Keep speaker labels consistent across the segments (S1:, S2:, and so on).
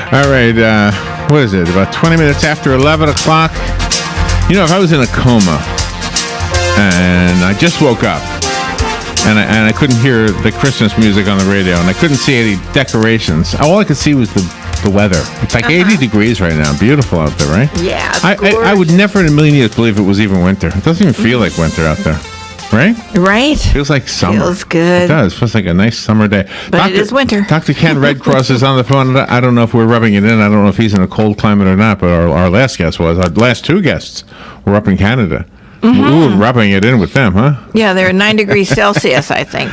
S1: All right, what is it? About 20 minutes after 11 o'clock. You know, if I was in a coma and I just woke up and I couldn't hear the Christmas music on the radio and I couldn't see any decorations, all I could see was the weather. It's like 80 degrees right now. Beautiful out there, right?
S2: Yeah,
S1: I would never in a million years believe it was even winter. It doesn't even feel like winter out there. Right?
S2: Right.
S1: Feels like summer.
S2: Feels good.
S1: It does. Feels like a nice summer day.
S2: But it is winter.
S1: Dr. Ken Redcross is on the phone. I don't know if we're rubbing it in. I don't know if he's in a cold climate or not, but our last guest was. Our last two guests were up in Canada. Mm-hmm. We were rubbing it in with them, huh?
S2: Yeah, they're 9 degrees Celsius, I think.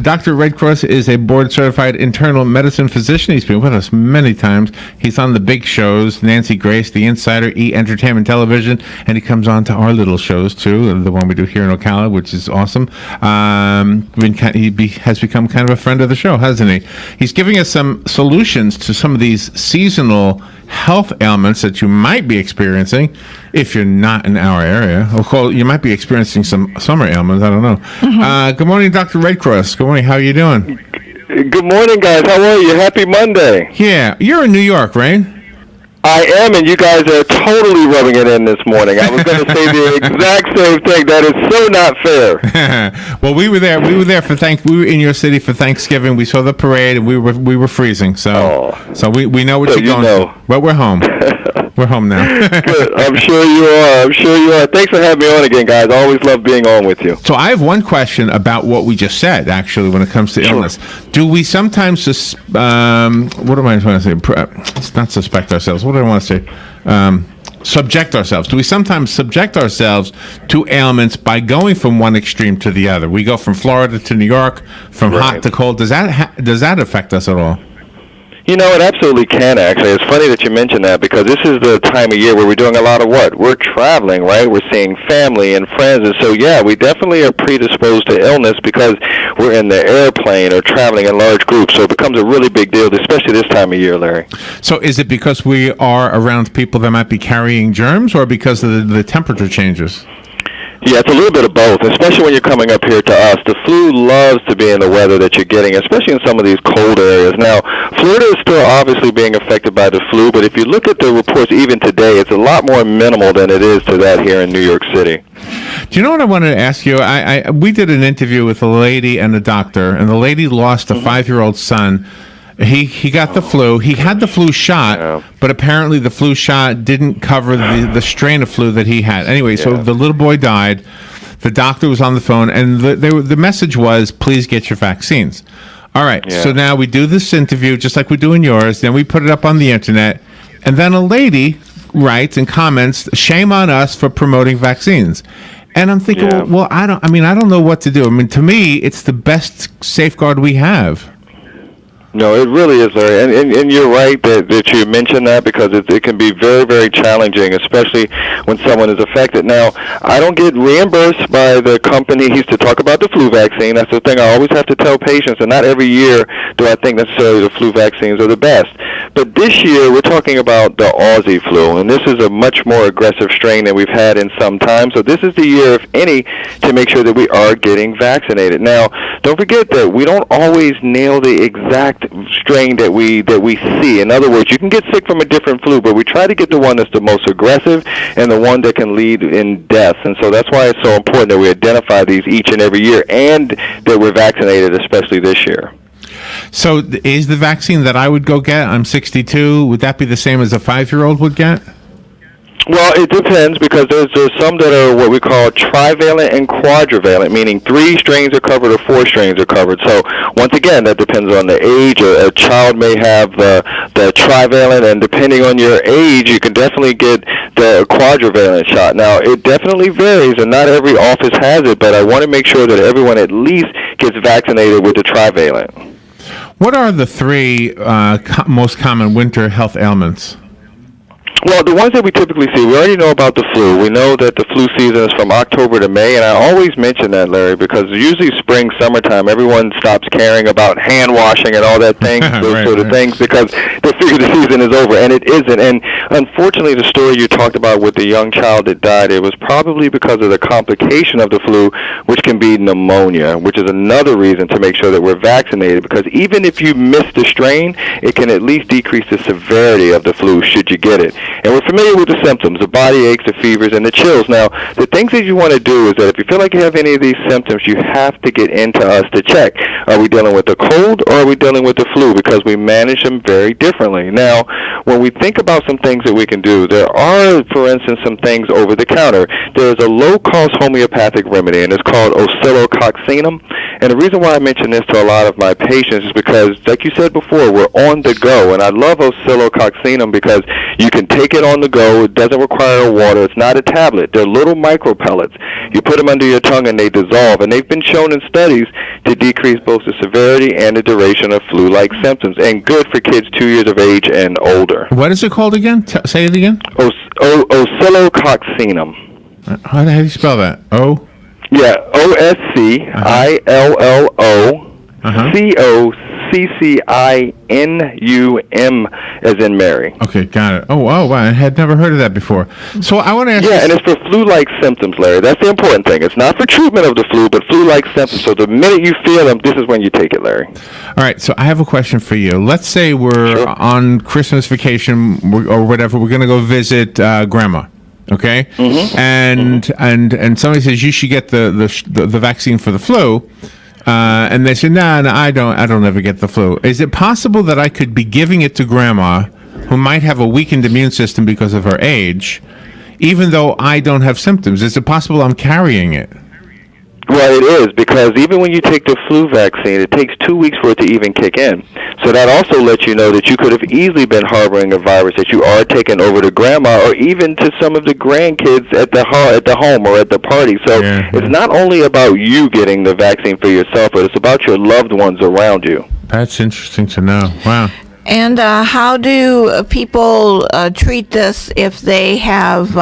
S1: Dr. Redcross is a board-certified internal medicine physician. He's been with us many times. He's on the big shows, Nancy Grace, The Insider, E! Entertainment Television, and he comes on to our little shows, too, the one we do here in Ocala, which is awesome. He has become kind of a friend of the show, hasn't he? He's giving us some solutions to some of these seasonal health ailments that you might be experiencing if you're not in our area. Or you might be experiencing some summer ailments. I don't know. Mm-hmm. Good morning, Dr. Redcross. Good morning. How are you doing?
S3: Good morning, guys. How are you? Happy Monday.
S1: Yeah. You're in New York, right?
S3: I am, and you guys are totally rubbing it in this morning. I was going to say the exact same thing. That is so not fair.
S1: Well, we were there. We were there for we were in your city for Thanksgiving. We saw the parade, and we were freezing. So we know what you're going through. But we're home. We're home now.
S3: Good. I'm sure you are. Thanks for having me on again, guys. I always love being on with you.
S1: So I have one question about what we just said, actually, when it comes to illness. Do we sometimes, what am I trying to say? It's not suspect ourselves. What do I want to say? Subject ourselves. Do we sometimes subject ourselves to ailments by going from one extreme to the other? We go from Florida to New York, from hot to cold. Does that affect us at all?
S3: You know, it absolutely can, actually. It's funny that you mentioned that because this is the time of year where we're doing a lot of what? We're traveling, right? We're seeing family and friends. And so, yeah, we definitely are predisposed to illness because we're in the airplane or traveling in large groups. So it becomes a really big deal, especially this time of year, Larry.
S1: So is it because we are around people that might be carrying germs or because of the temperature changes?
S3: Yeah, it's a little bit of both, especially when you're coming up here to us. The flu loves to be in the weather that you're getting, especially in some of these cold areas. Now, Florida is still obviously being affected by the flu, but if you look at the reports even today, it's a lot more minimal than it is to that here in New York City.
S1: Do you know what I wanted to ask you? We did an interview with a lady and a doctor, and the lady lost a 5-year-old son. He got the flu. He had the flu shot, but apparently the flu shot didn't cover the strain of flu that he had. Anyway, so the little boy died. The doctor was on the phone, and the message was, please get your vaccines. All right, so now we do this interview just like we do in yours. Then we put it up on the internet, and then a lady writes and comments, shame on us for promoting vaccines. And I'm thinking, well, I don't know what to do. I mean, to me, it's the best safeguard we have.
S3: No, it really is, Larry. And you're right that you mentioned that because it can be very, very challenging, especially when someone is affected. Now, I don't get reimbursed by the companies to talk about the flu vaccine. That's the thing I always have to tell patients, and not every year do I think necessarily the flu vaccines are the best. But this year, we're talking about the Aussie flu, and this is a much more aggressive strain than we've had in some time. So this is the year, if any, to make sure that we are getting vaccinated. Now, don't forget that we don't always nail the exact strain that we see. In other words, you can get sick from a different flu, but we try to get the one that's the most aggressive and the one that can lead in death. And so that's why it's so important that we identify these each and every year and that we're vaccinated, especially this year.
S1: So is the vaccine that I would go get, I'm 62, would that be the same as a 5-year-old would get?
S3: Well, it depends because there's some that are what we call trivalent and quadrivalent, meaning 3 strains are covered or 4 strains are covered. So once again, that depends on the age. A child may have the trivalent, and depending on your age, you can definitely get the quadrivalent shot. Now, it definitely varies, and not every office has it, but I want to make sure that everyone at least gets vaccinated with the trivalent.
S1: What are the 3 most common winter health ailments?
S3: Well, the ones that we typically see, we already know about the flu. We know that the flu season is from October to May, and I always mention that, Larry, because usually spring, summertime, everyone stops caring about hand washing and all that things, those sort of things, because they figure the season is over, and it isn't. And unfortunately, the story you talked about with the young child that died, it was probably because of the complication of the flu, which can be pneumonia, which is another reason to make sure that we're vaccinated, because even if you miss the strain, it can at least decrease the severity of the flu should you get it. And we're familiar with the symptoms, the body aches, the fevers, and the chills. Now, the things that you want to do is that if you feel like you have any of these symptoms, you have to get into us to check. Are we dealing with the cold or are we dealing with the flu? Because we manage them very differently. Now, when we think about some things that we can do, there are, for instance, some things over the counter. There's a low-cost homeopathic remedy, and it's called Oscillococcinum. And the reason why I mention this to a lot of my patients is because, like you said before, we're on the go. And I love Oscillococcinum because you can take it on the go. It doesn't require water. It's not a tablet. They're little micro pellets. You put them under your tongue and they dissolve. And they've been shown in studies to decrease both the severity and the duration of flu-like symptoms, and good for kids 2 years of age and older.
S1: What is it called again? Say it again.
S3: Oscillococcinum.
S1: How do you spell that? O?
S3: Yeah, Oscillococcinum, as in Mary.
S1: Okay, got it. Oh, wow, I had never heard of that before. So I want to ask.
S3: Yeah, and it's for flu-like symptoms, Larry. That's the important thing. It's not for treatment of the flu, but flu-like symptoms. So the minute you feel them, this is when you take it, Larry.
S1: All right, so I have a question for you. Let's say we're on Christmas vacation or whatever. We're going to go visit Grandma. Okay, and somebody says you should get the vaccine for the flu, and they say no, I don't ever get the flu. Is it possible that I could be giving it to Grandma, who might have a weakened immune system because of her age, even though I don't have symptoms? Is it possible I'm carrying it?
S3: Well, it is, because even when you take the flu vaccine, it takes 2 weeks for it to even kick in. So that also lets you know that you could have easily been harboring a virus that you are taking over to Grandma or even to some of the grandkids at the home or at the party. So it's not only about you getting the vaccine for yourself, but it's about your loved ones around you.
S1: That's interesting to know. Wow.
S2: And how do people treat this if they have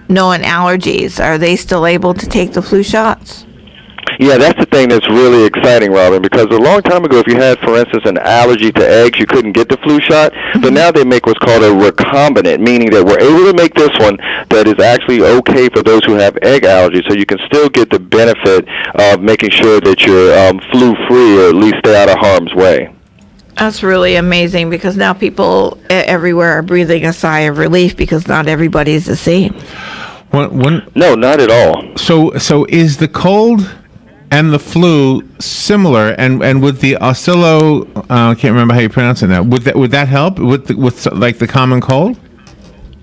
S2: known allergies? Are they still able to take the flu shots?
S3: Yeah, that's the thing that's really exciting, Robin, because a long time ago, if you had, for instance, an allergy to eggs, you couldn't get the flu shot. But now they make what's called a recombinant, meaning that we're able to make this one that is actually okay for those who have egg allergies, so you can still get the benefit of making sure that you're flu-free or at least stay out of harm's way.
S2: That's really amazing, because now people everywhere are breathing a sigh of relief because not everybody's the same.
S3: No, not at all.
S1: So is the cold and the flu similar, and with the I can't remember how you pronounce it now. Would that help with like the common cold?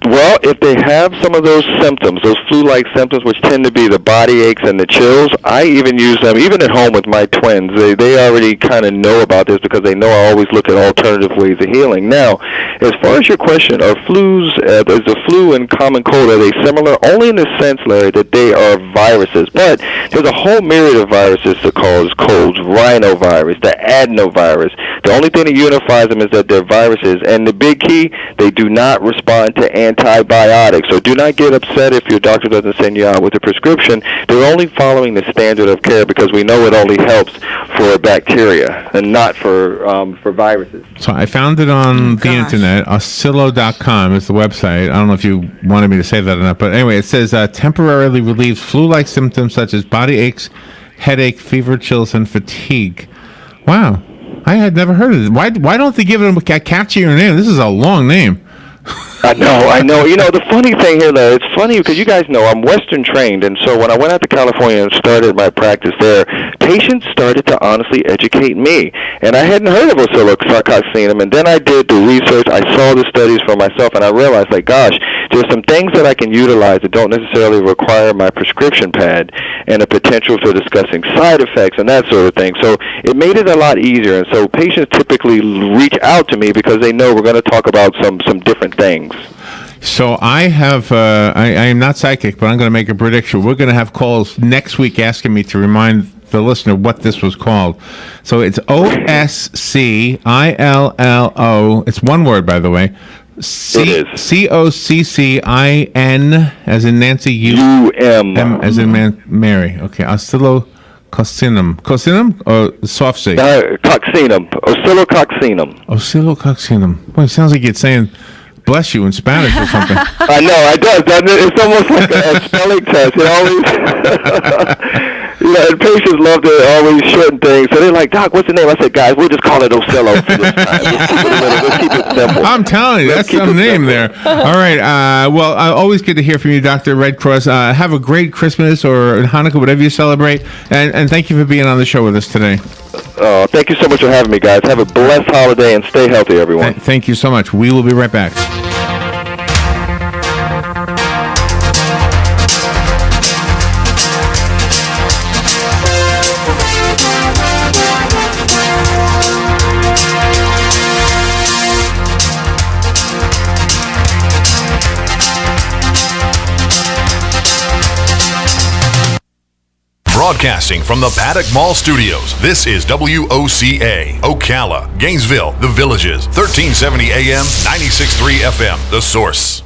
S3: Well, if they have some of those symptoms, those flu-like symptoms, which tend to be the body aches and the chills, I even use them, even at home with my twins. They already kind of know about this because they know I always look at alternative ways of healing. Now, as far as your question, is the flu and common cold, are they similar? Only in the sense, Larry, that they are viruses. But there's a whole myriad of viruses that cause colds, rhinovirus, the adenovirus. The only thing that unifies them is that they're viruses. And the big key, they do not respond to antibiotics. So do not get upset if your doctor doesn't send you out with a prescription. They're only following the standard of care because we know it only helps for bacteria and not for viruses.
S1: So I found it on the internet. Oscillo.com is the website. I don't know if you wanted me to say that or not, but anyway, it says temporarily relieves flu-like symptoms such as body aches, headache, fever, chills, and fatigue. Wow. I had never heard of it. Why don't they give it a catchier name? This is a long name.
S3: I know. You know, the funny thing here, though, it's funny because you guys know I'm Western trained, and so when I went out to California and started my practice there, patients started to honestly educate me. And I hadn't heard of Oscillococcinum, and then I did the research, I saw the studies for myself, and I realized, like, gosh, there's some things that I can utilize that don't necessarily require my prescription pad and the potential for discussing side effects and that sort of thing. So it made it a lot easier, and so patients typically reach out to me because they know we're going to talk about some different things.
S1: So I have, I am not psychic, but I'm going to make a prediction. We're going to have calls next week asking me to remind the listener what this was called. So it's Oscillo. It's one word, by the way. Coccin, as in Nancy, U-M as in Mary. Okay, Oscillococcinum. Coccinum or soft C?
S3: Coccinum. Oscillococcinum.
S1: Oscillococcinum. Boy, it sounds like you're saying bless you in Spanish or something.
S3: I know, it does, doesn't it? It's almost like a spelling test. It always, and patients love to always shorten things. So they're like, Doc, what's the name? I said, guys, we'll just call it Oscillo for this time. Let's keep it simple.
S1: I'm telling you, that's some name there. All right. Well, always good to hear from you, Dr. Redcross. Have a great Christmas or Hanukkah, whatever you celebrate. And thank you for being on the show with us today.
S3: Thank you so much for having me, guys. Have a blessed holiday and stay healthy, everyone.
S1: Thank you so much. We will be right back.
S4: Broadcasting from the Paddock Mall Studios, this is WOCA, Ocala, Gainesville, The Villages, 1370 AM, 96.3 FM, The Source.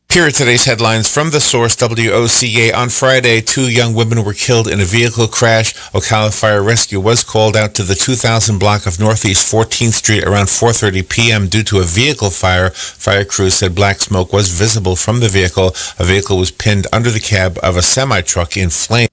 S1: Here are today's headlines from The Source, WOCA. On Friday, 2 young women were killed in a vehicle crash. Ocala Fire Rescue was called out to the 2000 block of Northeast 14th Street around 4:30 p.m. due to a vehicle fire. Fire crews said black smoke was visible from the vehicle. A vehicle was pinned under the cab of a semi-truck in flames.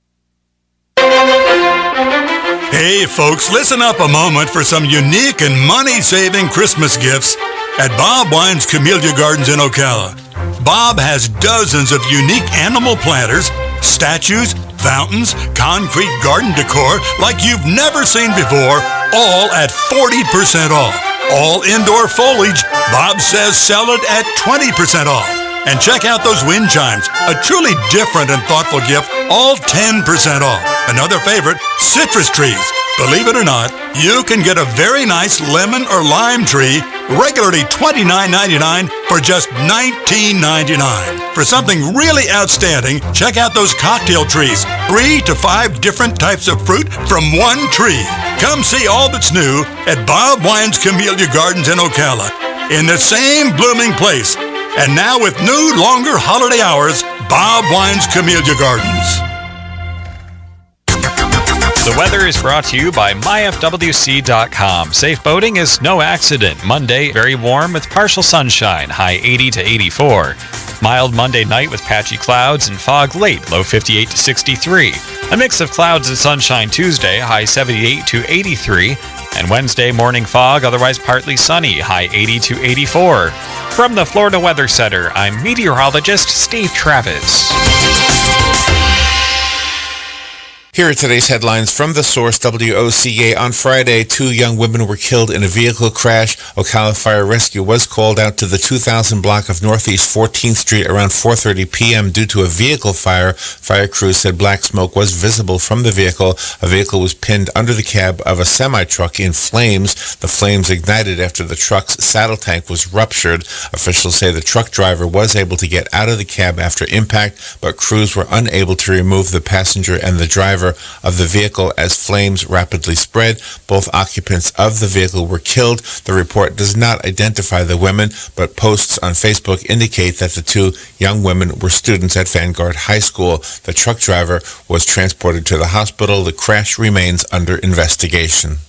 S5: Hey folks, listen up a moment for some unique and money-saving Christmas gifts at Bob Wine's Camellia Gardens in Ocala. Bob has dozens of unique animal planters, statues, fountains, concrete garden decor like you've never seen before, all at 40% off. All indoor foliage, Bob says sell it at 20% off. And check out those wind chimes, a truly different and thoughtful gift, all 10% off. Another favorite, citrus trees. Believe it or not, you can get a very nice lemon or lime tree, regularly $29.99 for just $19.99. For something really outstanding, check out those cocktail trees. 3 to 5 different types of fruit from one tree. Come see all that's new at Bob Wine's Camellia Gardens in Ocala, in the same blooming place. And now with new, longer holiday hours, Bob Wine's Camellia Gardens.
S6: The weather is brought to you by myfwc.com. Safe boating is no accident. Monday, very warm with partial sunshine, high 80 to 84. Mild Monday night with patchy clouds and fog late, low 58 to 63. A mix of clouds and sunshine Tuesday, high 78 to 83. And Wednesday, morning fog, otherwise partly sunny, high 80 to 84. From the Florida Weather Center, I'm meteorologist Steve Travis.
S1: Here are today's headlines from The Source, WOCA. On Friday, 2 young women were killed in a vehicle crash. Ocala Fire Rescue was called out to the 2000 block of Northeast 14th Street around 4:30 p.m. due to a vehicle fire. Fire crews said black smoke was visible from the vehicle. A vehicle was pinned under the cab of a semi-truck in flames. The flames ignited after the truck's saddle tank was ruptured. Officials say the truck driver was able to get out of the cab after impact, but crews were unable to remove the passenger and the driver of the vehicle as flames rapidly spread. Both occupants of the vehicle were killed. The report does not identify the women, but posts on Facebook indicate that the 2 young women were students at Vanguard High School. The truck driver was transported to the hospital. The crash remains under investigation.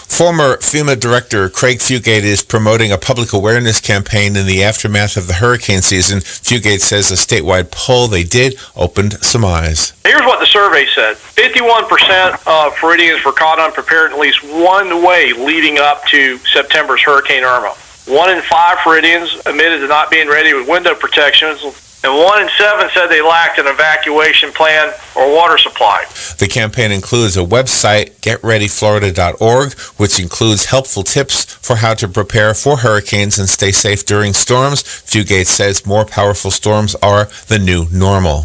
S1: Former FEMA Director Craig Fugate is promoting a public awareness campaign in the aftermath of the hurricane season. Fugate says a statewide poll they did opened some eyes.
S7: Here's what the survey said. 51% of Floridians were caught unprepared in at least one way leading up to September's Hurricane Irma. 1 in 5 Floridians admitted to not being ready with window protections, and 1 in 7 said they lacked an evacuation plan or water supply.
S1: The campaign includes a website, getreadyflorida.org, which includes helpful tips for how to prepare for hurricanes and stay safe during storms. Fugate says more powerful storms are the new normal.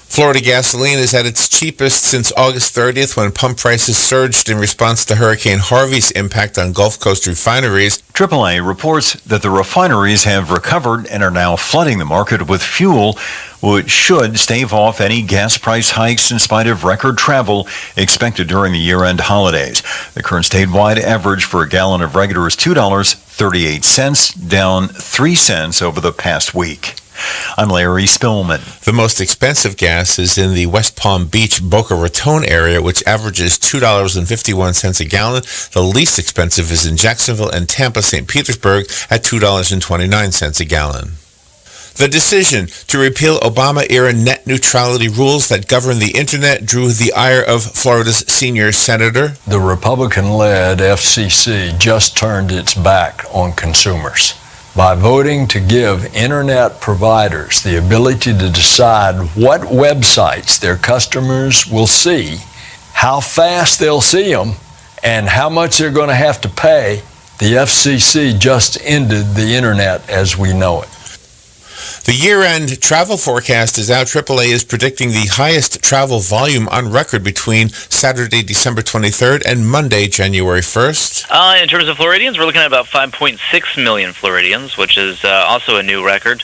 S1: Florida gasoline is at its cheapest since August 30th when pump prices surged in response to Hurricane Harvey's impact on Gulf Coast refineries.
S8: AAA reports that the refineries have recovered and are now flooding the market with fuel, which should stave off any gas price hikes in spite of record travel expected during the year-end holidays. The current statewide average for a gallon of regular is $2.38, down 3 cents over the past week. I'm Larry Spillman.
S1: The most expensive gas is in the West Palm Beach, Boca Raton area, which averages $2.51 a gallon. The least expensive is in Jacksonville and Tampa, St. Petersburg at $2.29 a gallon. The decision to repeal Obama-era net neutrality rules that govern the Internet drew the ire of Florida's senior senator.
S9: The Republican-led FCC just turned its back on consumers by voting to give Internet providers the ability to decide what websites their customers will see, how fast they'll see them, and how much they're going to have to pay. The FCC just ended the Internet as we know it.
S1: The year-end travel forecast is out. AAA is predicting the highest travel volume on record between Saturday, December 23rd and Monday, January 1st.
S10: In terms of Floridians, we're looking at about 5.6 million Floridians, which is also a new record,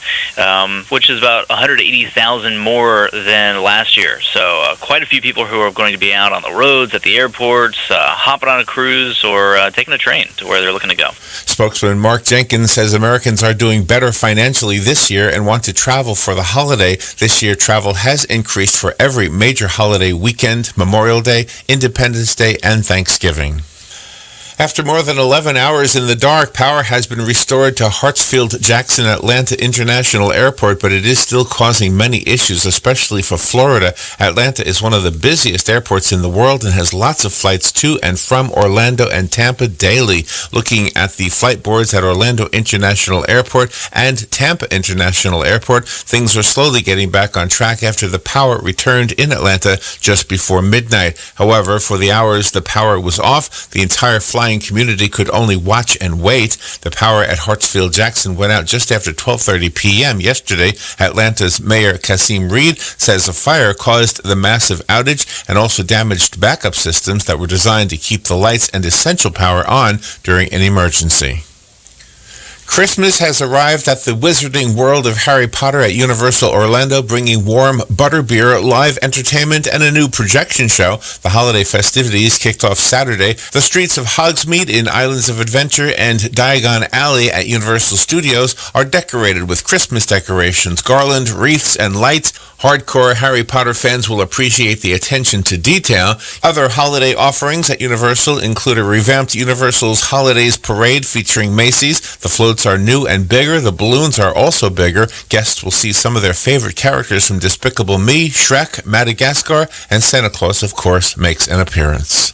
S10: which is about 180,000 more than last year. So quite a few people who are going to be out on the roads, at the airports, hopping on a cruise, or taking a train to where they're looking to go.
S1: Spokesman Mark Jenkins says Americans are doing better financially this year and want to travel for the holiday. This year, travel has increased for every major holiday weekend: Memorial Day, Independence Day, and Thanksgiving. After more than 11 hours in the dark, power has been restored to Hartsfield-Jackson Atlanta International Airport, but it is still causing many issues, especially for Florida. Atlanta is one of the busiest airports in the world and has lots of flights to and from Orlando and Tampa daily. Looking at the flight boards at Orlando International Airport and Tampa International Airport, things are slowly getting back on track after the power returned in Atlanta just before midnight. However, for the hours the power was off, the entire flying community could only watch and wait. The power at Hartsfield-Jackson went out just after 12:30 p.m. yesterday. Atlanta's Mayor Kasim Reed says a fire caused the massive outage and also damaged backup systems that were designed to keep the lights and essential power on during an emergency. Christmas has arrived at the Wizarding World of Harry Potter at Universal Orlando, bringing warm butterbeer, live entertainment, and a new projection show. The holiday festivities kicked off Saturday. The streets of Hogsmeade in Islands of Adventure and Diagon Alley at Universal Studios are decorated with Christmas decorations, garland, wreaths, and lights. Hardcore Harry Potter fans will appreciate the attention to detail. Other holiday offerings at Universal include a revamped Universal's Holidays Parade featuring Macy's. The floats are new and bigger. The balloons are also bigger. Guests will see some of their favorite characters from Despicable Me, Shrek, Madagascar, and Santa Claus, of course, makes an appearance.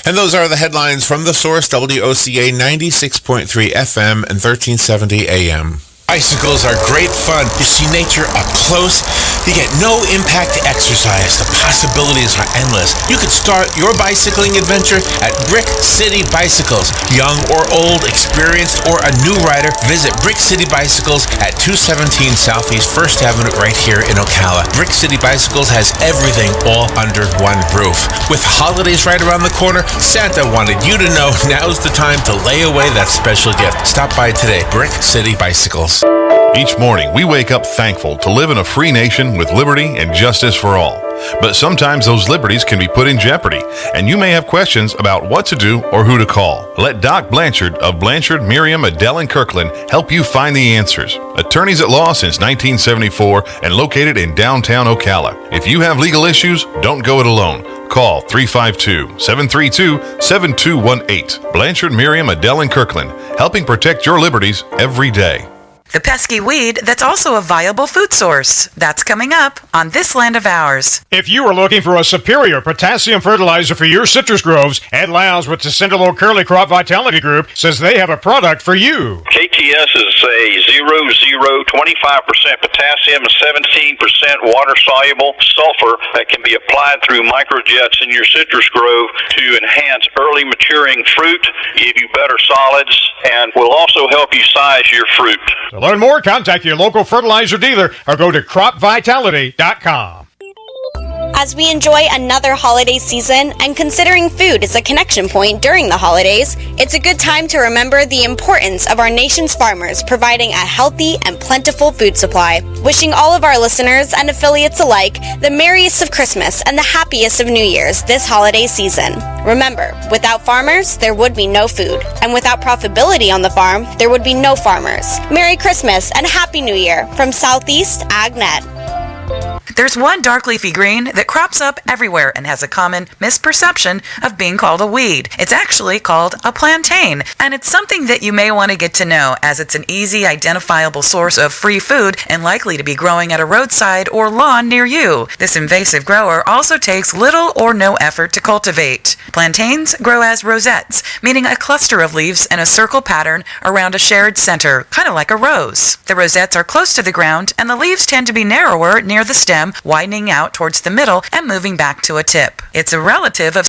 S1: And those are the headlines from The Source, WOCA 96.3 FM and 1370 AM. Bicycles are great fun. You see nature up close. You get no impact exercise. The possibilities are endless. You could start your bicycling adventure at Brick City Bicycles. Young or old, experienced or a new rider, visit Brick City Bicycles at 217 Southeast 1st Avenue right here in Ocala. Brick City Bicycles has everything all under one roof. With holidays right around the corner, Santa wanted you to know now's the time to lay away that special gift. Stop by today. Brick City Bicycles.
S4: Each morning, we wake up thankful to live in a free nation with liberty and justice for all. But sometimes those liberties can be put in jeopardy, and you may have questions about what to do or who to call. Let Doc Blanchard of Blanchard, Miriam, Adele, and Kirkland help you find the answers. Attorneys at law since 1974 and located in downtown Ocala. If you have legal issues, don't go it alone. Call 352-732-7218. Blanchard, Miriam, Adele, and Kirkland, helping protect your liberties every day.
S11: The pesky weed that's also a viable food source. That's coming up on This Land of Ours.
S12: If you are looking for a superior potassium fertilizer for your citrus groves, Ed Lowndes with the Cinderlo Curly Crop Vitality Group says they have a product for you.
S13: KTS is a 25% potassium and 17% water-soluble sulfur that can be applied through microjets in your citrus grove to enhance early maturing fruit, give you better solids, and will also help you size your fruit.
S12: To learn more, contact your local fertilizer dealer or go to cropvitality.com.
S14: As we enjoy another holiday season and considering food is a connection point during the holidays, it's a good time to remember the importance of our nation's farmers providing a healthy and plentiful food supply. Wishing all of our listeners and affiliates alike the merriest of Christmas and the happiest of New Year's this holiday season. Remember, without farmers, there would be no food, and without profitability on the farm, there would be no farmers. Merry Christmas and Happy New Year from Southeast AgNet.
S11: There's one dark leafy green that crops up everywhere and has a common misperception of being called a weed. It's actually called a plantain, and it's something that you may want to get to know, as it's an easy identifiable source of free food and likely to be growing at a roadside or lawn near you. This invasive grower also takes little or no effort to cultivate. Plantains grow as rosettes, meaning a cluster of leaves in a circle pattern around a shared center, kind of like a rose. The rosettes are close to the ground, and the leaves tend to be narrower near the stem, widening out towards the middle and moving back to a tip. It's a relative of